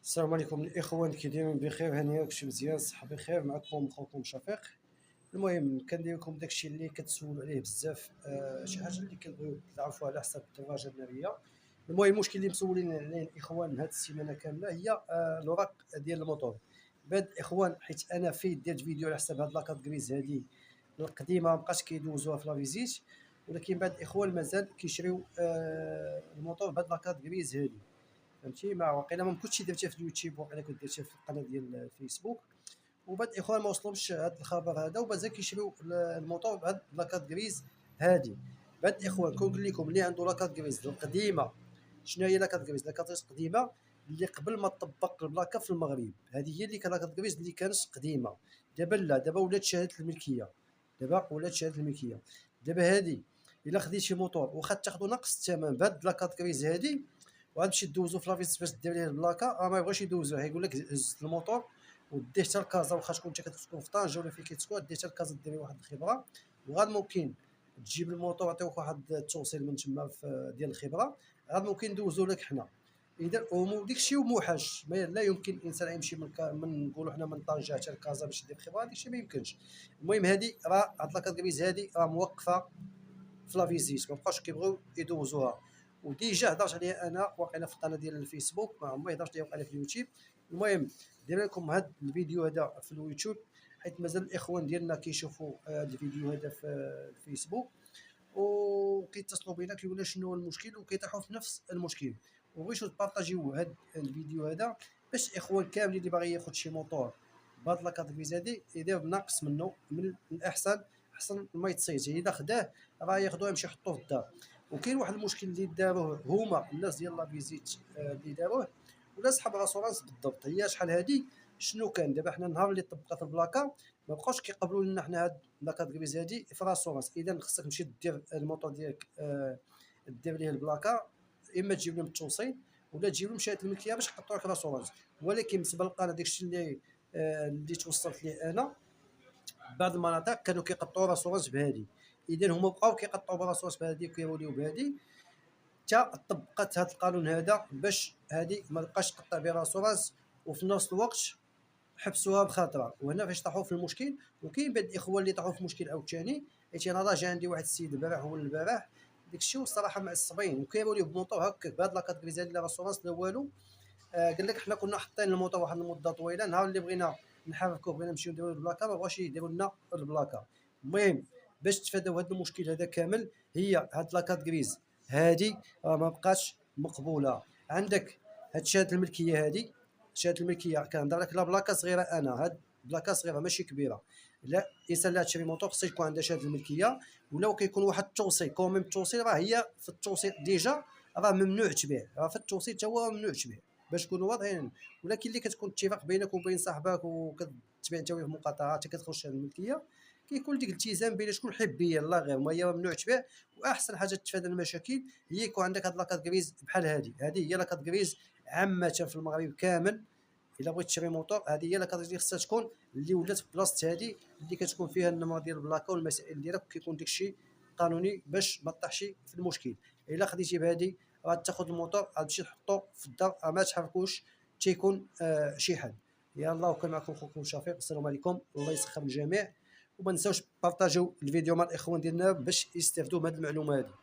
السلام عليكم الاخوان، كي دايرين بخير؟ هانية كلشي مزيان، صحة بخير. معكم خوكم شفيق. المهم كندير لكم داكشي اللي كتسولوا عليه بزاف، شي حاجه اللي كنبغيو تعرفوا على حساب الدراجه الناريه. المهم المشكل اللي مسولين عليه الاخوان هاد السيمانه كامله هي الوراق ديال الموطور. بعد الاخوان حيت انا في درت فيديو على حساب هاد لاكارت غريز هادي القديمه مابقاش كيدوزوها في لا فيزيت، ولكن بعد الاخوان مازال كيشريو الموطور بهاد لاكارت غريز هادي. فهمتي؟ ما واقيلا ما كنتش درتها في اليوتيوب، واقيلا كنت درتها في القناه ديال الفيسبوك. وبعد الاخوان ما وصلهمش هذا الخبر هذا، ومازال كيشريو الموطور بهاد لاكارت غريز هادي. بعد الاخوان كنقول لكم اللي عنده لاكارت غريز القديمه. شنو هي لاكارت غريز؟ لاكارت غريز قديمه اللي قبل ما تطبق البلاكه في المغرب، هذه هي اللي كانت لاكارت غريز اللي كانت قديمه. دابا لا، دابا ولات شهاده الملكيه. دابا هذه الا خديتي موطور واخا تاخذوا نقص الثمن بهاد لاكارت غريز هذه، وغتمشي دوزو في لافيس باش دير ليه البلاكه، ما يبغيش يدوزوها. يقول لك هز الموطور وديه حتى لكازا، واخا تكون انت كتسكن في طنجه ولا فين كتسكن، ديه حتى لكازا ديري واحد الخبره، وغاد ممكن تجيب الموطور يعطيوك واحد التوصيل من تما ديال الخبره، غاد ممكن ندوزو لك حنا. اذا داكشي موحش، لا يمكن الانسان يمشي من نقولوا حنا من طنجه حتى لكازا باش يدير خبره، داكشي ما يمكنش. المهم هذه راه هاد لاكارت كريز هذه راه موقفه في لا فيزيت، ما بقاوش كيبغيو يدوزوها. وديجا هضرت عليها انا واقيلا في القناه ديال الفيسبوك، ما عمري هضرت عليها واقيلا في اليوتيوب. المهم داير لكم هذا الفيديو هذا في اليوتيوب، حيت مازال الاخوان ديالنا كيشوفوا هذا الفيديو هذا في الفيسبوك، وكيتصلوا بينا كيقولوا شنو هو المشكل، وكيطيحوا في نفس المشكل. وبغيتو تبارطاجيو هذا الفيديو هذا باش الاخوان كاملين اللي باغي ياخذ شي موطور بهاد لاكاديميز هادي يدير بناقص منه. من الاحسن احسن ما يتصيد، اذا خداه راه ياخذوه يمشي يحطوه في الدار. وكاين واحد المشكل اللي داروه هما الناس ديال لا فيزيت، اللي داروه ولا صحاب راسورانس بالضبط. هي شحال هادي شنو كان دابا حنا النهار اللي طبقات البلاكه ما بقاوش كيقبلوا لنا حنا هاد لاكاديميز هادي في راسورانس. اذا خصك تمشي دير الموطور ديالك، دير ليه البلاكه، اما تجيب لهم التوصيل ولا تجيب لهم شهاده الملكيه باش يحطوا لك راسورانس. ولكن بالنسبه للقناه داكشي اللي توصلت ليه انا، بعض المناطق كانوا كيقطعوا راسورانس بهادي. اذا هما بقاو كيقطعوا براسورانس بهادي وكيوليو بهادي حتى طبقت هذا القانون هذا باش هادي ما تبقاش تقطع براسورانس، وفي نفس الوقت حبسوها بخاطره. وهنا فاش طاحوا في المشكل. وكاين بعض الاخوان اللي طاحوا في مشكل عاوتاني، حيت انا راه جا عندي واحد السيد البارح هو البارح داكشي، والصراحه معصبين وكيوليو بموطور هكاك بهاد لاكاديميز لا راسورانس لا والو. قال لك حنا كنا حاطين الموطور واحد المده طويله، نهار اللي بغينا نحركوه بغينا نمشيو نديرو البلاكه ما بغاوش يديروا لنا البلاكه. المهم باش تفاداو هذا المشكل هذا كامل، هي هاد لاكارت غريز هادي ما بقاش مقبوله. عندك هاد شهاده الملكيه هادي، شهاده الملكيه كنهضر لك لا بلاكه صغيره، انا هاد بلاكه صغيره ماشي كبيره. لا الانسان اللي تشري موطور خصو يكون عنده شهاده الملكيه، ولا كيكون واحد التوصيل كوميم. التوصيل راه هي في التوصيل ديجا راه ممنوع تبيع، راه في التوصيل حتى هو ممنوع تبيع باش نكونوا واضحين. ولكن اللي كتكون اتفاق بينك وبين صاحبك وكتبيع انت وياه في مقاطعه حتى كتخش على الملكيه، كيكون ديك الالتزام بين شكون حبيه الله غير ما هي ممنوع تبيع. واحسن حاجه تتفادى المشاكل هي يكون عندك هاد لاكارت غريز بحال هذه هي لاكارت غريز عامه في المغرب كامل. الا بغيت تشري موطور هذه هي لاكارت غريز خصها تكون اللي ولات في بلاصه هذه اللي كتكون فيها النمره ديال البلاكه والمسائل ديالك، وكيكون داكشي قانوني باش ما تطيحش في المشكل. الا خديتي بهذه غتاخذ الموطور غتمشي تحطو في الدار، ما تحركوش تيكون شي حد. يلا وكان معكم خوكم شفيق، السلام عليكم، الله يسخر الجميع. وما نساوش بارطاجيو الفيديو مع الاخوان ديالنا باش يستافدوا من هذه المعلومه هذه.